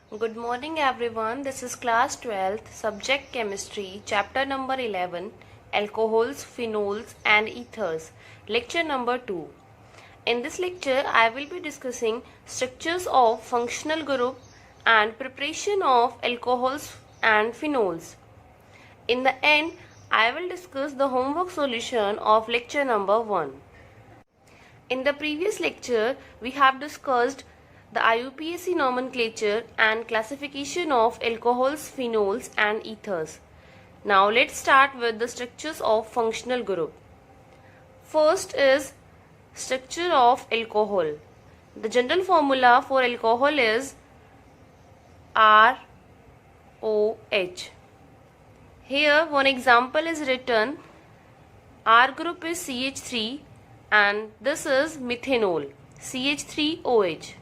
Good morning everyone. This is class 12th, subject chemistry, chapter number 11, alcohols, phenols and ethers, lecture number 2. In this lecture, I will be discussing structures of functional group and preparation of alcohols and phenols. In the end, I will discuss the homework solution of lecture number 1. In the previous lecture, we have discussed the IUPAC nomenclature and classification of alcohols, phenols and ethers. Now let's start with the structures of functional group. First is structure of alcohol. The general formula for alcohol is ROH. Here one example is written. R group is CH3 and this is methanol, CH3OH.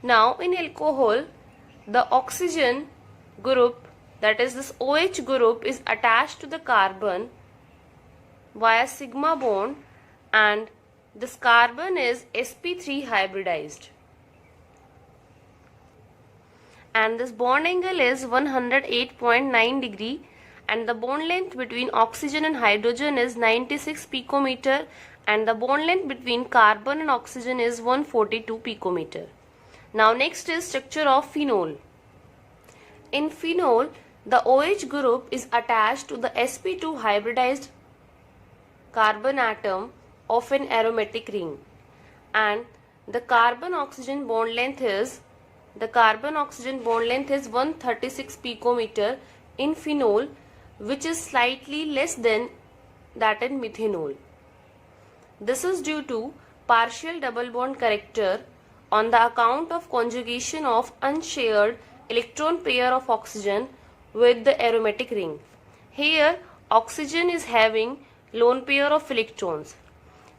Now in alcohol, the oxygen group, that is this OH group, is attached to the carbon via sigma bond and this carbon is sp3 hybridized. And this bond angle is 108.9 degree and the bond length between oxygen and hydrogen is 96 picometer and the bond length between carbon and oxygen is 142 picometer. Now next is structure of phenol. In phenol, the OH group is attached to the sp2 hybridized carbon atom of an aromatic ring and the carbon oxygen bond length is 136 picometer in phenol, which is slightly less than that in methanol. This is due to partial double bond character on the account of conjugation of unshared electron pair of oxygen with the aromatic ring. Here oxygen is having lone pair of electrons.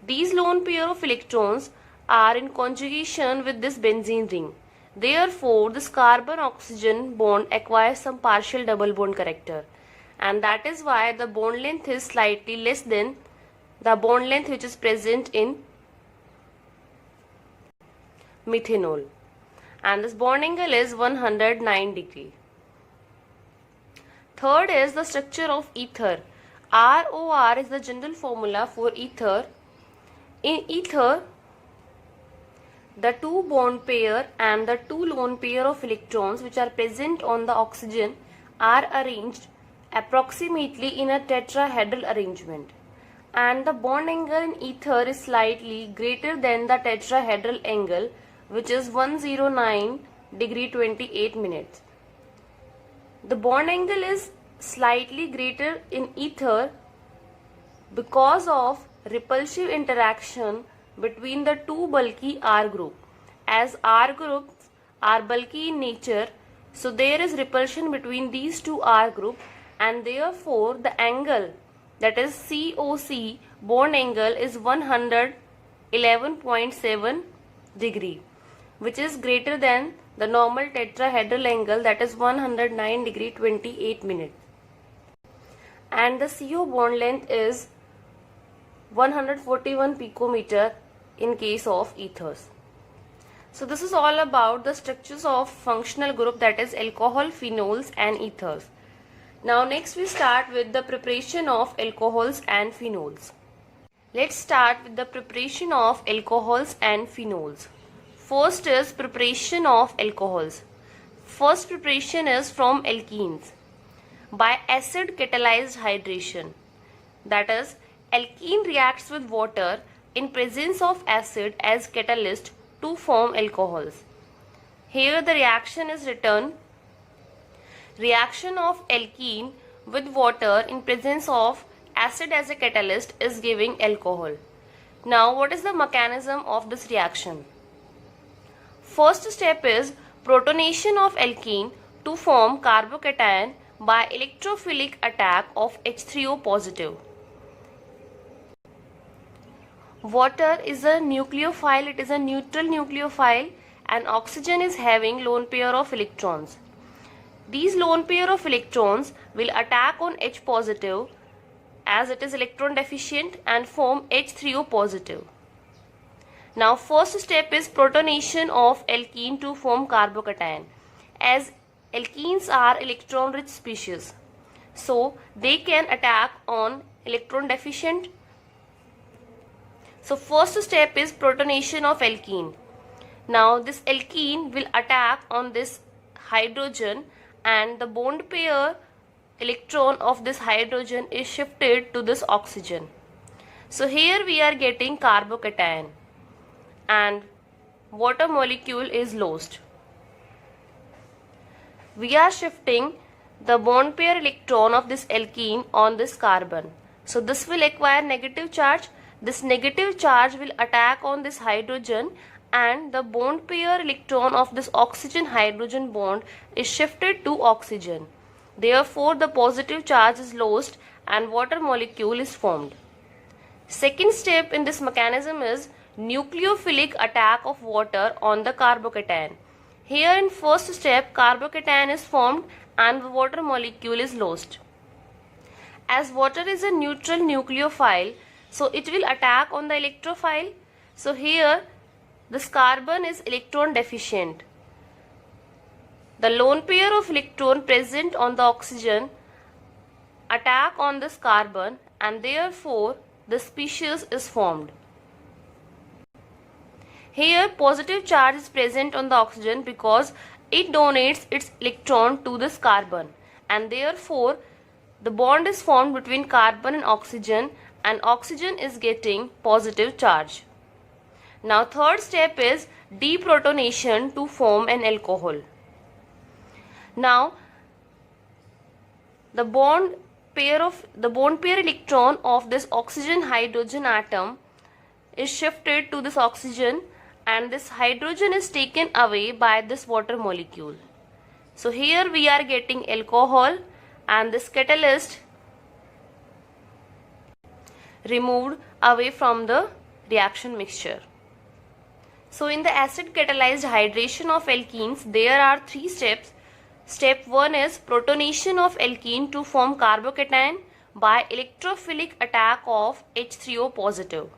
These lone pair of electrons are in conjugation with this benzene ring. Therefore this carbon oxygen bond acquires some partial double bond character and that is why the bond length is slightly less than the bond length which is present in methanol, and this bond angle is 109 degree. Third is the structure of ether. ROR is the general formula for ether. In ether, the two bond pair and the two lone pair of electrons which are present on the oxygen are arranged approximately in a tetrahedral arrangement, and the bond angle in ether is slightly greater than the tetrahedral angle, which is 109 degree 28 minutes. The bond angle is slightly greater in ether because of repulsive interaction between the two bulky R group. As R groups are bulky in nature, so there is repulsion between these two R group and therefore the angle, that is COC bond angle, is 111.7 degree, which is greater than the normal tetrahedral angle, that is 109 degree 28 minutes. And the CO bond length is 141 picometer in case of ethers. So this is all about the structures of functional group, that is alcohol, phenols and ethers. Now next we start with the preparation of alcohols and phenols. Let's start with the preparation of alcohols and phenols. First is preparation of alcohols. First preparation is from alkenes by acid catalyzed hydration. That is, alkene reacts with water in presence of acid as catalyst to form alcohols. Here the reaction is written: reaction of alkene with water in presence of acid as a catalyst is giving alcohol. Now what is the mechanism of this reaction? First step is protonation of alkene to form carbocation by electrophilic attack of H3O positive. Water is a nucleophile, it is a neutral nucleophile, and oxygen is having lone pair of electrons. These lone pair of electrons will attack on H positive as it is electron deficient and form H3O positive. Now first step is protonation of alkene to form carbocation. as alkenes are electron rich species, so they can attack on electron deficient. So first step is protonation of alkene. Now this alkene will attack on this hydrogen, and the bond pair electron of this hydrogen is shifted to this oxygen. So here we are getting carbocation and water molecule is lost. We are shifting the bond pair electron of this alkene on this carbon. So this will acquire negative charge. This negative charge will attack on this hydrogen, and the bond pair electron of this oxygen hydrogen bond is shifted to oxygen. Therefore the positive charge is lost and water molecule is formed. Second step in this mechanism is nucleophilic attack of water on the carbocation. Here in first step, carbocation is formed and the water molecule is lost. As water is a neutral nucleophile, so it will attack on the electrophile. So here this carbon is electron deficient. The lone pair of electron present on the oxygen attack on this carbon, and therefore the species is formed. Here positive charge is present on the oxygen because it donates its electron to this carbon, and therefore the bond is formed between carbon and oxygen is getting positive charge. Now third step is deprotonation to form an alcohol. Now the bond pair electron of this oxygen hydrogen atom is shifted to this oxygen, and this hydrogen is taken away by this water molecule. So here we are getting alcohol, and this catalyst removed away from the reaction mixture. So in the acid catalyzed hydration of alkenes, there are three steps. Step 1 is protonation of alkene to form carbocation by electrophilic attack of H3O positive.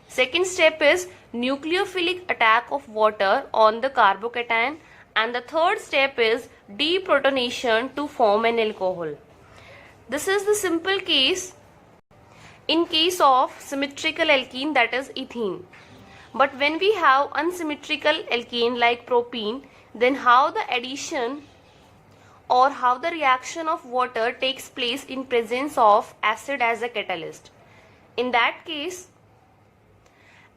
Second step is nucleophilic attack of water on the carbocation, and the third step is deprotonation to form an alcohol. This is the simple case in case of symmetrical alkene, that is ethene. But when we have unsymmetrical alkene like propene, then how the addition or how the reaction of water takes place in presence of acid as a catalyst. In that case,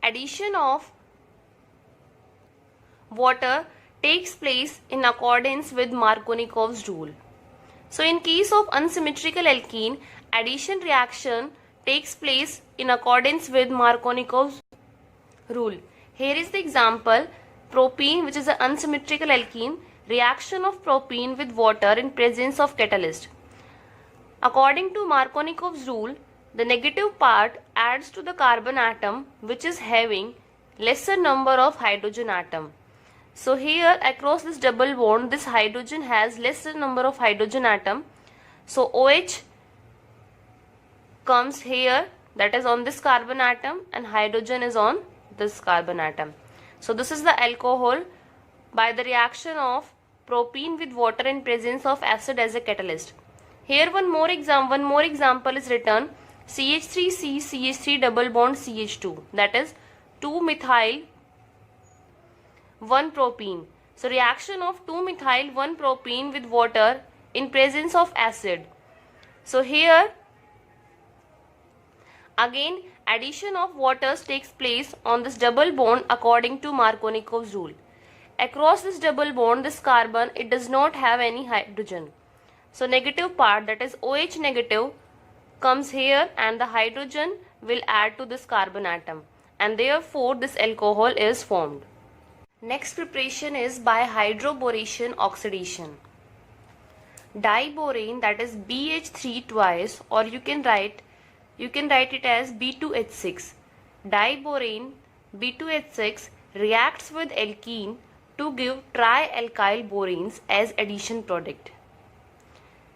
addition of water takes place in accordance with Markovnikov's rule. So in case of unsymmetrical alkene, addition reaction takes place in accordance with Markovnikov's rule. Here is the example: propene, which is an unsymmetrical alkene, reaction of propene with water in presence of catalyst. According to Markovnikov's rule, the negative part adds to the carbon atom which is having lesser number of hydrogen atom. So here across this double bond, this hydrogen has lesser number of hydrogen atom. So OH comes here, that is on this carbon atom, and hydrogen is on this carbon atom. So this is the alcohol by the reaction of propene with water in presence of acid as a catalyst. Here one more example is written: CH3C CH3 double bond CH2, that is 2-methyl 1-propene. So reaction of 2-methyl 1-propene with water in presence of acid. So here again addition of waters takes place on this double bond according to Markovnikov's rule. Across this double bond, this carbon, it does not have any hydrogen. So negative part, that is OH negative, comes here, and the hydrogen will add to this carbon atom, and therefore this alcohol is formed. Next preparation is by hydroboration oxidation. Diborane, that is BH3 twice, or you can write it as B2H6. Diborane B2H6 reacts with alkene to give trialkyl boranes as addition product.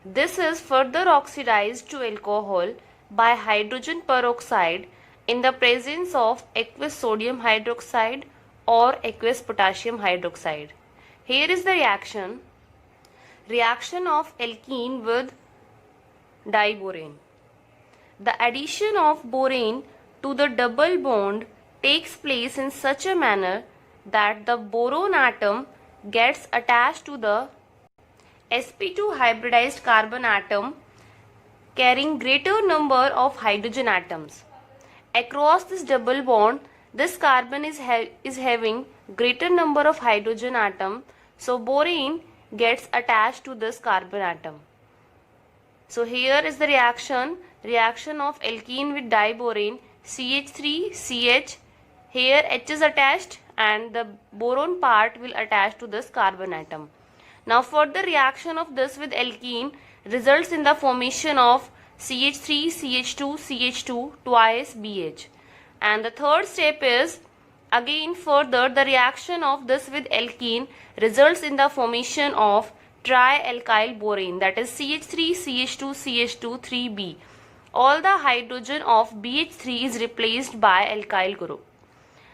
This is further oxidized to alcohol by hydrogen peroxide in the presence of aqueous sodium hydroxide or aqueous potassium hydroxide. Here is the reaction. Reaction of alkene with diborane. The addition of borane to the double bond takes place in such a manner that the boron atom gets attached to the sp2 hybridized carbon atom carrying greater number of hydrogen atoms. Across this double bond, this carbon is having greater number of hydrogen atom, so borane gets attached to this carbon atom. So here is the reaction of alkene with diborane, CH3CH. Here H is attached and the boron part will attach to this carbon atom. Now further reaction of this with alkene results in the formation of CH3CH2CH2 twice BH. And the third step is again further the reaction of this with alkene results in the formation of trialkyl borane, that is CH3CH2CH2 3B. All the hydrogen of BH3 is replaced by alkyl group.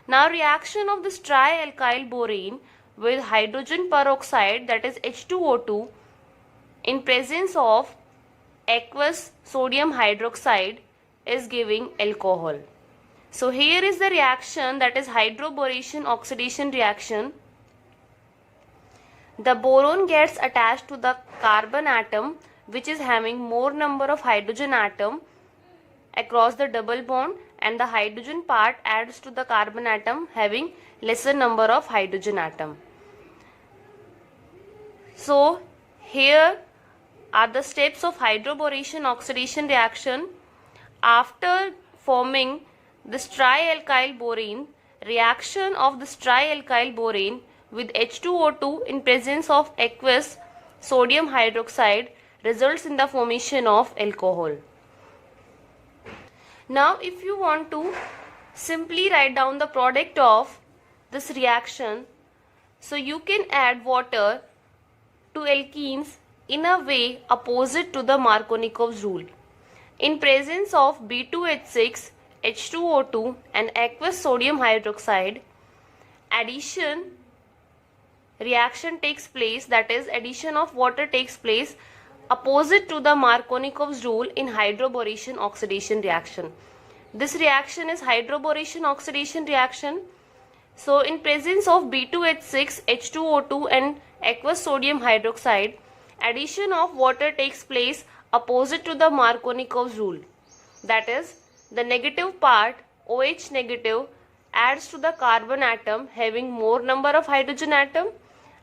Now reaction of this trialkyl borane with hydrogen peroxide, that is H2O2, in presence of aqueous sodium hydroxide is giving alcohol. So here is the reaction, that is hydroboration oxidation reaction. The boron gets attached to the carbon atom which is having more number of hydrogen atom across the double bond, and the hydrogen part adds to the carbon atom having lesser number of hydrogen atom. So here are the steps of hydroboration oxidation reaction. After forming this trialkyl borane, reaction of this trialkyl borane with H2O2 in presence of aqueous sodium hydroxide results in the formation of alcohol. Now if you want to simply write down the product of this reaction, so you can add water to alkenes in a way opposite to the Markovnikov's rule. In presence of B2H6, H2O2 and aqueous sodium hydroxide, reaction takes place, that is addition of water takes place opposite to the Markovnikov's rule in hydroboration oxidation reaction. This reaction is hydroboration oxidation reaction. So in presence of B2H6, H2O2 and aqueous sodium hydroxide, addition of water takes place opposite to the Markovnikov's rule. That is, the negative part OH negative adds to the carbon atom having more number of hydrogen atom,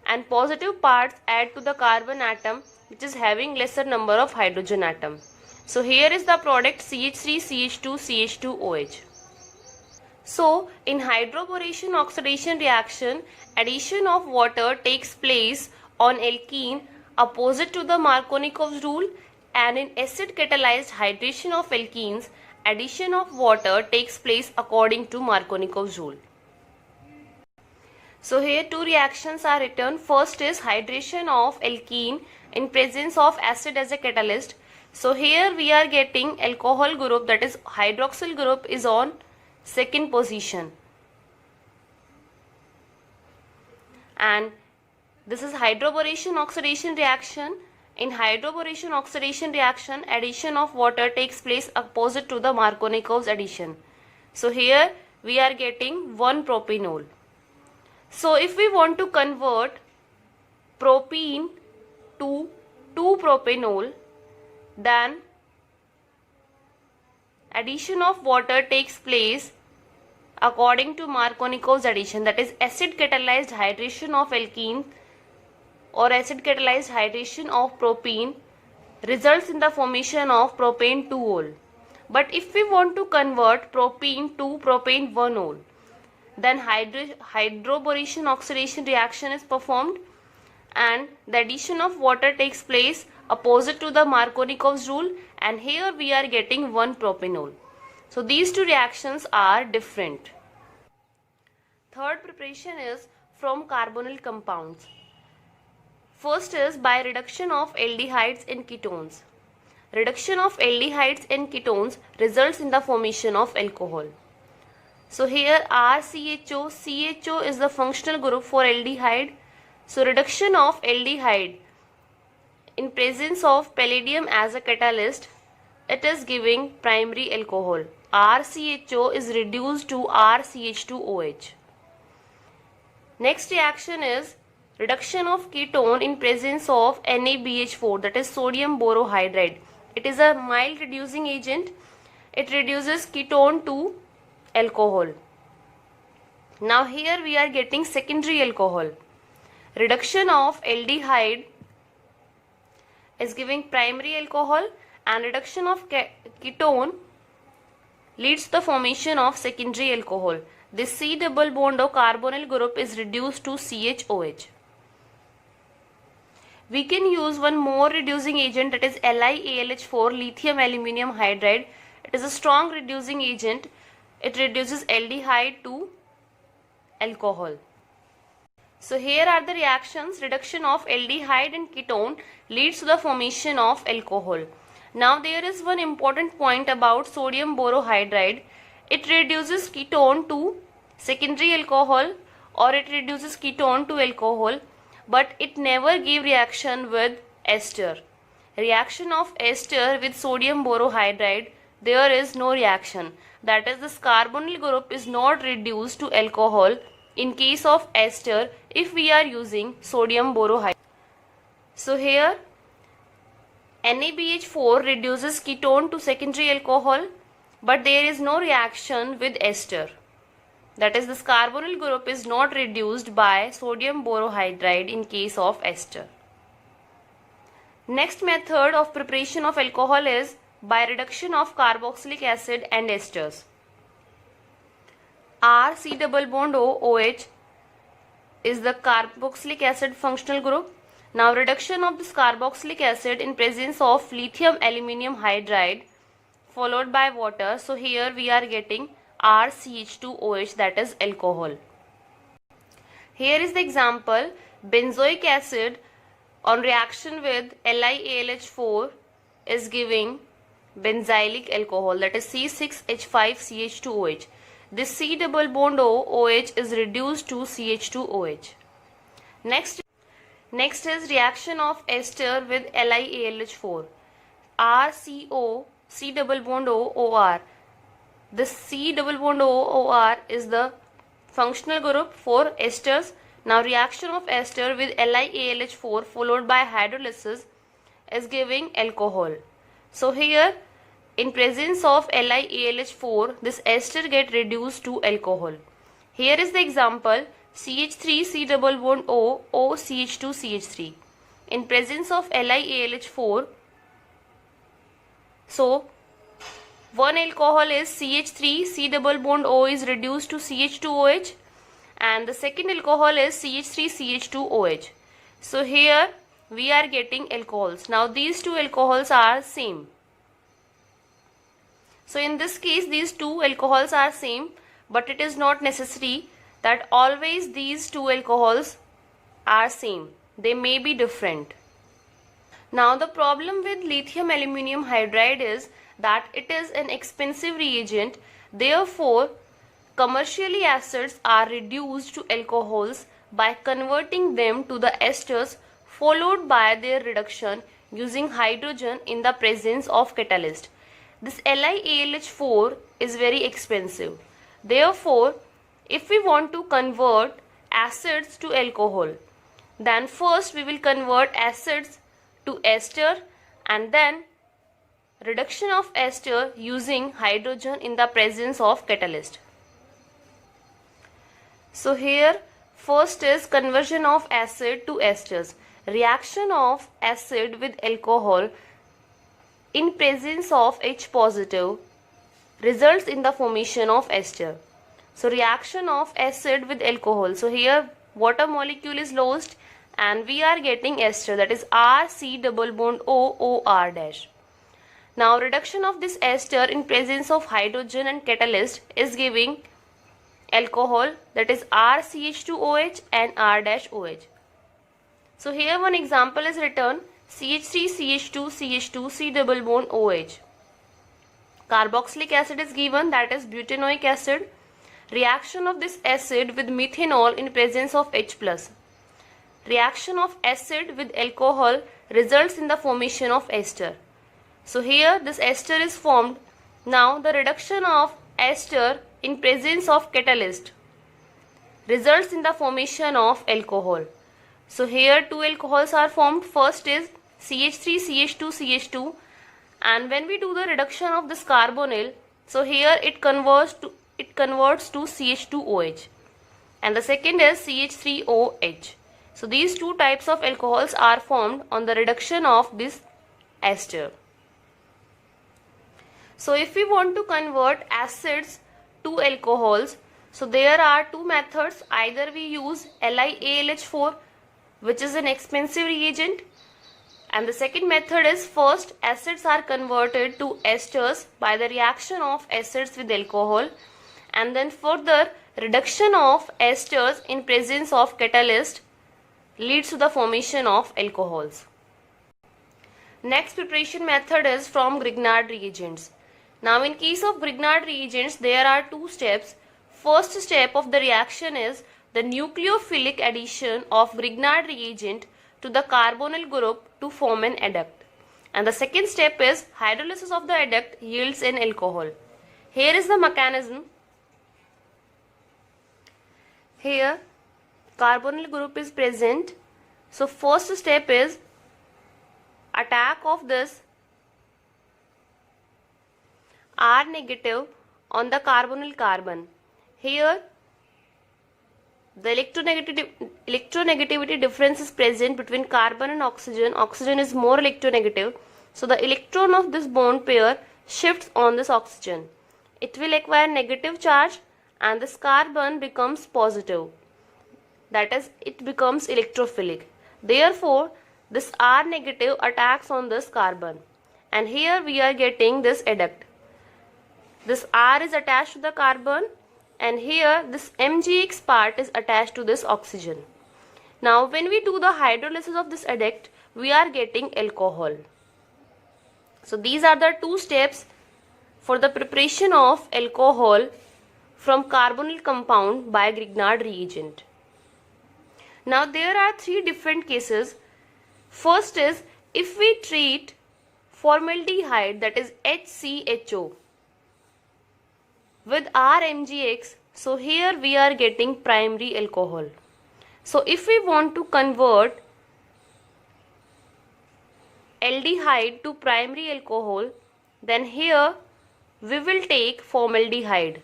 and positive parts add to the carbon atom which is having lesser number of hydrogen atom. So here is the product CH3CH2CH2OH. So in hydroboration oxidation reaction, addition of water takes place on alkene opposite to the Markovnikov's rule, and in acid catalyzed hydration of alkenes, addition of water takes place according to Markovnikov's rule. So here two reactions are written. First is hydration of alkene in presence of acid as a catalyst. So here we are getting alcohol group, that is hydroxyl group is on second position, and this is hydroboration oxidation reaction. In hydroboration oxidation reaction, addition of water takes place opposite to the Markovnikov's addition. So here we are getting 1 propanol. So if we want to convert propene to 2 propanol, then addition of water takes place according to Markovnikov's addition, that is acid catalyzed hydration of alkene or acid catalyzed hydration of propene results in the formation of propane 2-ol. But if we want to convert propene to propane 1-ol, then hydroboration oxidation reaction is performed and the addition of water takes place opposite to the Markovnikov's rule, and here we are getting 1 propanol. So these two reactions are different. Third preparation is from carbonyl compounds. First is by reduction of aldehydes in ketones. Reduction of aldehydes in ketones results in the formation of alcohol. So here RCHO, CHO is the functional group for aldehyde. So reduction of aldehyde in presence of palladium as a catalyst, it is giving primary alcohol. RCHO is reduced to RCH2OH. Next reaction is reduction of ketone in presence of NaBH4, that is sodium borohydride. It is a mild reducing agent. It reduces ketone to alcohol. Now here we are getting secondary alcohol. Reduction of aldehyde is giving primary alcohol, and reduction of ketone leads to the formation of secondary alcohol. This C double bond of carbonyl group is reduced to CHOH. We can use one more reducing agent, that is LiAlH4, lithium aluminium hydride. It is a strong reducing agent. It reduces aldehyde to alcohol. So here are the reactions. Reduction of aldehyde and ketone leads to the formation of alcohol. Now there is one important point about sodium borohydride. It reduces ketone to secondary alcohol, or it reduces ketone to alcohol, but it never gave reaction with ester. Reaction of ester with sodium borohydride, there is no reaction. That is, this carbonyl group is not reduced to alcohol in case of ester if we are using sodium borohydride. So here NaBH4 reduces ketone to secondary alcohol, but there is no reaction with ester. That is, this carbonyl group is not reduced by sodium borohydride in case of ester. Next method of preparation of alcohol is by reduction of carboxylic acid and esters. RC double bond OH is the carboxylic acid functional group. Now reduction of this carboxylic acid in presence of lithium aluminium hydride followed by water. So here we are getting RCH2OH, that is alcohol. Here is the example. Benzoic acid on reaction with LiAlH4 is giving benzylic alcohol, that is C6H5CH2OH. This C double bond OH is reduced to CH2OH. Next is reaction of ester with LiAlH4. RCO C double bond OR. This C double bond OR is the functional group for esters. Now reaction of ester with LiAlH4 followed by hydrolysis is giving alcohol. So here in presence of LiAlH4, this ester get reduced to alcohol. Here is the example. CH3 C double bond O CH2 CH3. In presence of LiAlH4, so one alcohol is CH3 C double bond O is reduced to CH2OH, and the second alcohol is CH3 CH2OH. So here we are getting alcohols. Now these two alcohols are same. So in this case these two alcohols are same, but it is not necessary that always these two alcohols are same. They may be different. Now the problem with lithium aluminium hydride is that it is an expensive reagent. Therefore commercially acids are reduced to alcohols by converting them to the esters followed by their reduction using hydrogen in the presence of catalyst. This LiAlH4 is very expensive. Therefore, if we want to convert acids to alcohol, then first we will convert acids to ester and then reduction of ester using hydrogen in the presence of catalyst. So here first is conversion of acid to esters. Reaction of acid with alcohol in presence of H positive results in the formation of ester. So reaction of acid with alcohol. So here water molecule is lost and we are getting ester, that is RC double bond OR dash. Now reduction of this ester in presence of hydrogen and catalyst is giving alcohol, that is RCH2OH and R dash OH. So here one example is written, CH3 CH2 CH2 C double bond OH. Carboxylic acid is given, that is butanoic acid. Reaction of this acid with methanol in presence of H plus. reaction of acid with alcohol results in the formation of ester. So here this ester is formed. Now the reduction of ester in presence of catalyst results in the formation of alcohol. So here two alcohols are formed. First is CH3, CH2, CH2, and when we do the reduction of this carbonyl, so here it converts to CH2OH, and the second is CH3OH. So these two types of alcohols are formed on the reduction of this ester. So if we want to convert acids to alcohols, so there are two methods. Either we use LiAlH4, which is an expensive reagent, and the second method is first acids are converted to esters by the reaction of acids with alcohol, and then further reduction of esters in presence of catalyst leads to the formation of alcohols. Next preparation method is from Grignard reagents. Now in case of Grignard reagents, there are two steps. First step of the reaction is the nucleophilic addition of Grignard reagent to the carbonyl group to form an adduct. And the second step is hydrolysis of the adduct yields an alcohol. Here is the mechanism. Here carbonyl group is present. So first step is attack of this R negative on the carbonyl carbon. Here the electronegativity difference is present between carbon and oxygen. Oxygen is more electronegative. So the electron of this bond pair shifts on this oxygen. It will acquire negative charge and this carbon becomes positive. That is, it becomes electrophilic. Therefore, this R negative attacks on this carbon. And here we are getting this adduct. This R is attached to the carbon, and here this MgX part is attached to this oxygen. Now when we do the hydrolysis of this adduct, we are getting alcohol. So these are the two steps for the preparation of alcohol from carbonyl compound by Grignard reagent. Now there are three different cases. First is if we treat formaldehyde, that is HCHO, with RMgX, so here we are getting primary alcohol. So if we want to convert aldehyde to primary alcohol, then here we will take formaldehyde.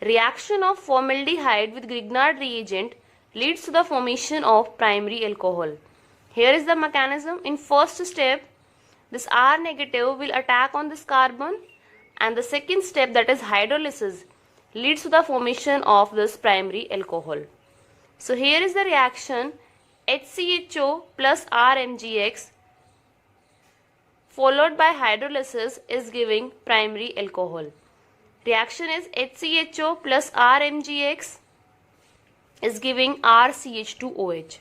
Reaction of formaldehyde with Grignard reagent leads to the formation of primary alcohol. Here is the mechanism. In first step, this R negative will attack on this carbon, and the second step, that is hydrolysis, leads to the formation of this primary alcohol. So here is the reaction HCHO plus RMgX followed by hydrolysis is giving primary alcohol. Reaction is HCHO plus RMgX is giving RCH2OH.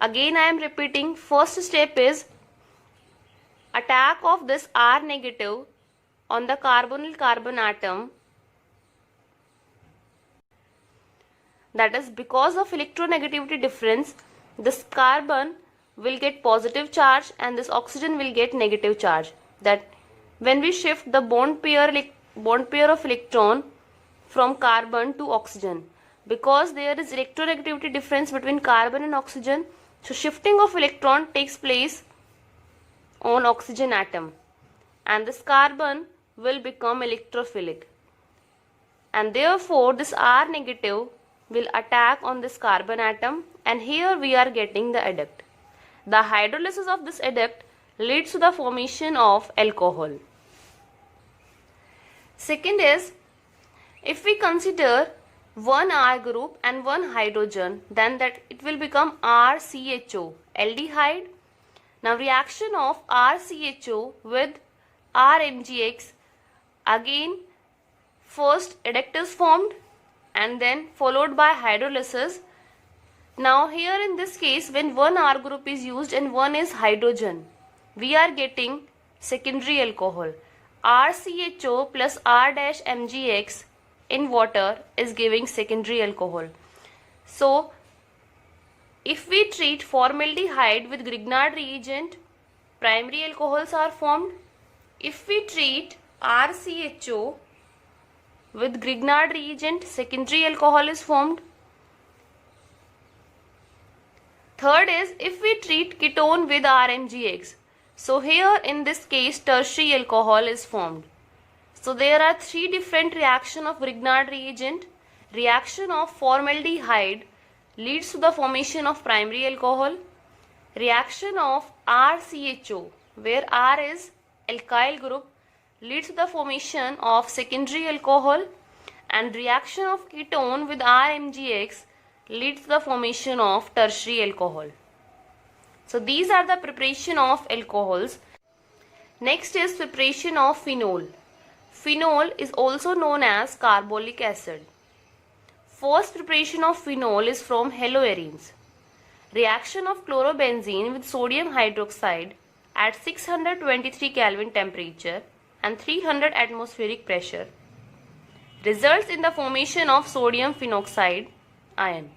Again I am repeating, first step is attack of this R negative on the carbonyl carbon atom, that is, because of electronegativity difference, this carbon will get positive charge and this oxygen will get negative charge. That when we shift the bond pair of electron from carbon to oxygen, because there is electronegativity difference between carbon and oxygen, so shifting of electron takes place on oxygen atom, and this carbon will become electrophilic, and therefore this R negative will attack on this carbon atom, and here we are getting the adduct. The hydrolysis of this adduct leads to the formation of alcohol. Second is, if we consider one R group and one hydrogen, then that it will become RCHO, aldehyde. Now reaction of RCHO with RMgX, again first adduct is formed and then followed by hydrolysis. Now here in this case, when one R group is used and one is hydrogen, we are getting secondary alcohol. RCHO plus R-MgX in water is giving secondary alcohol. So if we treat formaldehyde with Grignard reagent, primary alcohols are formed. If we treat RCHO with Grignard reagent, secondary alcohol is formed. Third is if we treat ketone with RMGX. So here in this case tertiary alcohol is formed. So there are three different reactions of Grignard reagent. Reaction of formaldehyde leads to the formation of primary alcohol. Reaction of RCHO, where R is alkyl group, leads to the formation of secondary alcohol, and reaction of ketone with RMGX leads to the formation of tertiary alcohol. So these are the preparation of alcohols. Next is preparation of phenol. Phenol is also known as carbolic acid. First preparation of phenol is from haloarenes. Reaction of chlorobenzene with sodium hydroxide at 623 Kelvin temperature and 300 atmospheric pressure results in the formation of sodium phenoxide ion,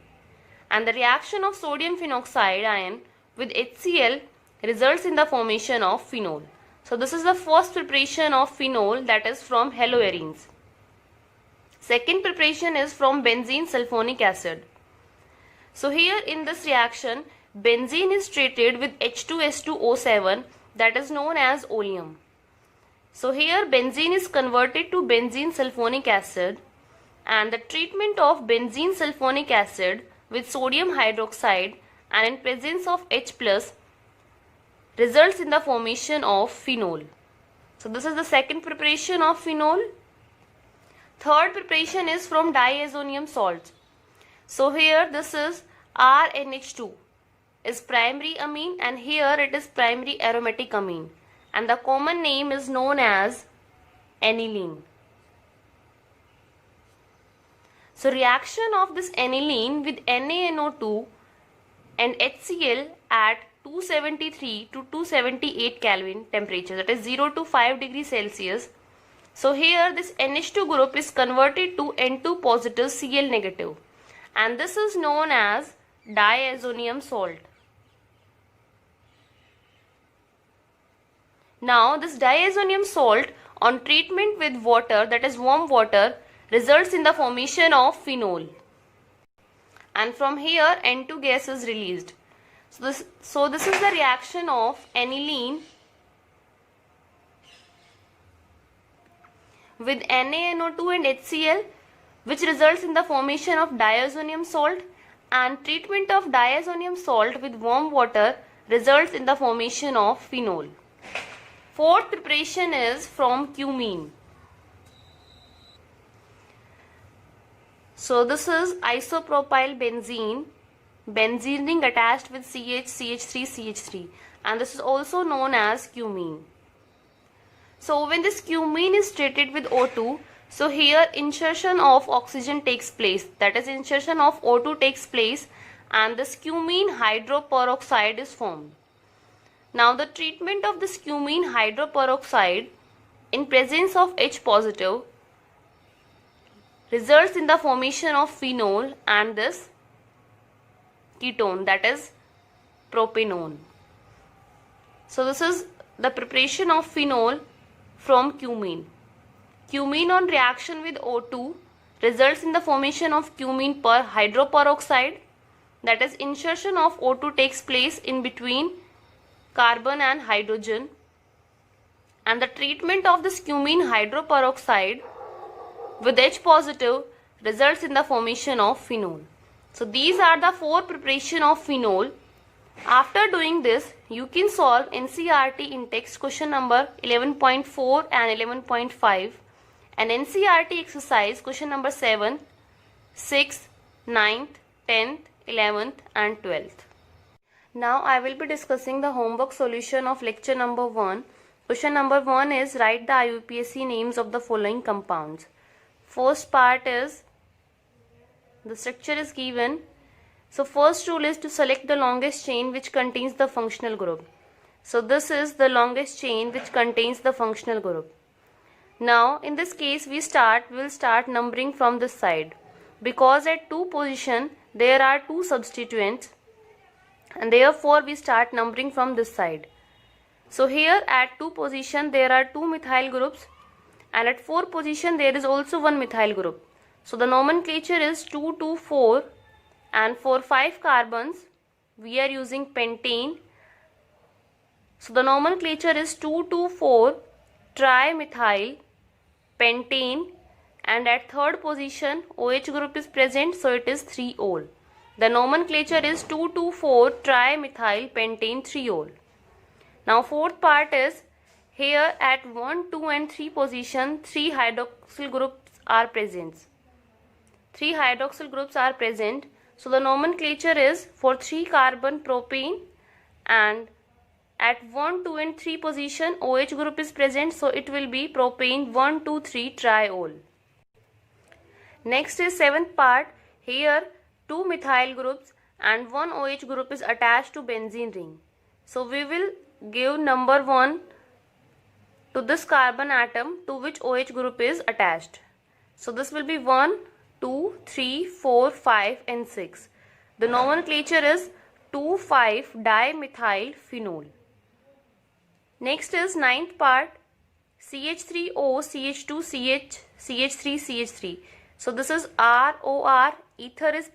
and the reaction of sodium phenoxide ion with HCl results in the formation of phenol. So this is the first preparation of phenol, that is from haloarenes. Second preparation is from benzene sulfonic acid. So here in this reaction, benzene is treated with H2S2O7, that is known as oleum. So here benzene is converted to benzene sulfonic acid, and the treatment of benzene sulfonic acid with sodium hydroxide and in presence of H plus results in the formation of phenol. So this is the second preparation of phenol. Third preparation is from diazonium salts. So here this is RNH2 is primary amine, and here it is primary aromatic amine, and the common name is known as aniline. So reaction of this aniline with NaNO2 and HCl at 273 to 278 Kelvin temperature, that is 0 to 5 degrees Celsius. So here this NH2 group is converted to N2 positive Cl negative, and this is known as diazonium salt. Now this diazonium salt on treatment with water, that is warm water, results in the formation of phenol, and from here N2 gas is released. So this is the reaction of aniline with NaNO2 and HCl, which results in the formation of diazonium salt, and treatment of diazonium salt with warm water results in the formation of phenol. Fourth preparation is from cumene. So this is isopropyl benzene, benzene ring attached with CH3, and this is also known as cumene. So when this cumene is treated with O2, so here insertion of oxygen takes place, that is insertion of O2 takes place, and this cumene hydroperoxide is formed. Now the treatment of this cumene hydroperoxide in presence of H positive results in the formation of phenol and this ketone, that is propanone. So this is the preparation of phenol from cumene. Cumene on reaction with O2 results in the formation of cumene per hydroperoxide, that is insertion of O2 takes place in between carbon and hydrogen, and the treatment of this cumene hydroperoxide with H positive results in the formation of phenol. So these are the four preparation of phenol. After doing this, you can solve NCERT in text question number 11.4 and 11.5 and NCERT exercise question number 7, 6th, 9th, 10th, 11th and 12th. Now I will be discussing the homework solution of lecture number 1. Question number 1 is write the IUPAC names of the following compounds. First part is the structure is given. So first rule is to select the longest chain which contains the functional group. So this is the longest chain which contains the functional group. Now in this case we will start numbering from this side, because at 2 position there are 2 substituents. and therefore we start numbering from this side. So here at 2 position there are 2 methyl groups, and at 4 position there is also 1 methyl group. So the nomenclature is 2, 2, 4, and for 5 carbons we are using pentane. So the nomenclature is 2, 2, 4 trimethyl pentane, and at 3rd position OH group is present, so it is 3-ol. The nomenclature is 2, 2, 4 trimethyl pentane 3-ol. Now 4th part is, here at 1, 2 and 3 position 3 hydroxyl groups are present. 3 hydroxyl groups are present. So the nomenclature is for 3 carbon propane, and at 1, 2 and 3 position OH group is present, so it will be propane 1, 2, 3 triol. Next is 7th part. Here 2 methyl groups and 1 OH group is attached to benzene ring. So we will give number 1 to this carbon atom to which OH group is attached. So this will be 1, 2, 3, 4, 5 and 6. The nomenclature is 2,5-dimethyl phenol. Next is 9th part, CH3O, CH2, CH, CH3, CH3. So this is ROR, ether is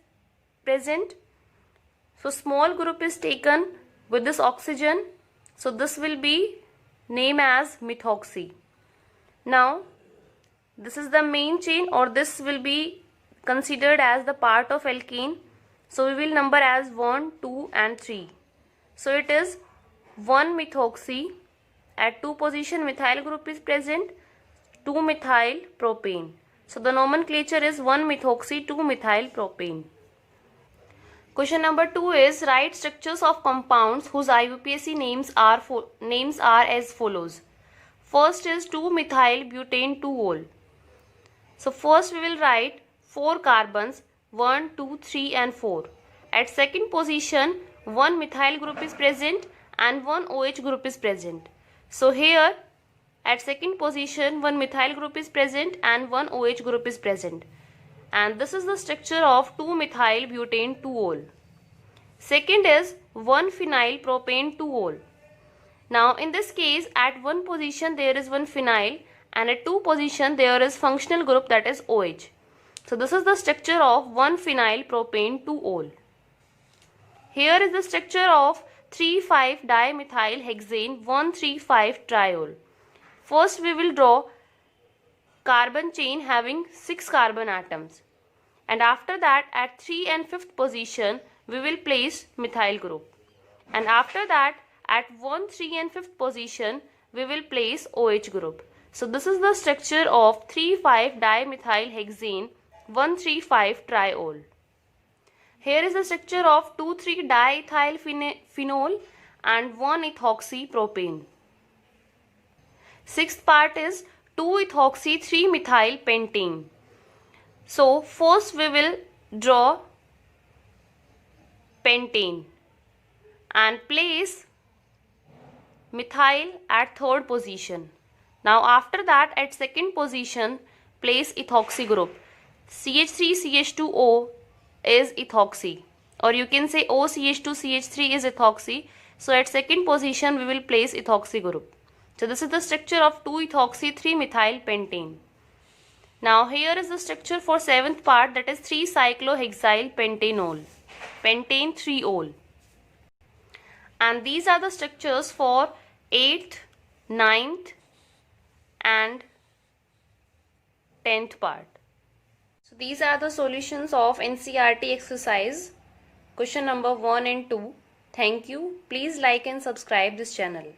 present. So small group is taken with this oxygen. So this will be named as methoxy. Now this is the main chain, or this will be considered as the part of alkane. So we will number as 1, 2 and 3. So it is 1 methoxy. At 2 position methyl group is present, 2 methyl propane. So the nomenclature is 1 methoxy 2 methyl propane. Question number 2 is, write structures of compounds whose IUPAC names are as follows. First is 2 methyl butane 2-ol. So first we will write 4 carbons, 1, 2, 3 and 4. At second position 1 methyl group is present and 1 OH group is present. So here at second position 1 methyl group is present and 1 OH group is present. And this is the structure of 2 methyl butane 2-ol. Second is 1 phenyl propane 2-ol. Now in this case at 1 position there is 1 phenyl, and at 2 position there is functional group, that is OH. So this is the structure of 1 phenyl propane 2-ol. Here is the structure of 3,5-dimethyl hexane 1,3,5 triol. First we will draw carbon chain having 6 carbon atoms, and after that at 3 and 5th position we will place methyl group, and after that at 1, 3 and 5th position we will place OH group. So this is the structure of 3,5-dimethyl hexane 1,3,5 triol. Here is the structure of 2,3-diethyl phenol and 1-ethoxy propane. Sixth part is 2-ethoxy 3-methyl pentane. So first we will draw pentane and place methyl at 3rd position. Now after that at 2nd position place ethoxy group. CH3CH2O is ethoxy, or you can say OCH2CH3 is ethoxy. So at 2nd position we will place ethoxy group. So this is the structure of 2-ethoxy 3-methyl pentane. Now here is the structure for 7th part, that is 3-cyclohexyl pentanol, pentane 3-ol. And these are the structures for 8th, 9th and 10th part. So these are the solutions of NCERT exercise question number 1 and 2. Thank you. Please like and subscribe this channel.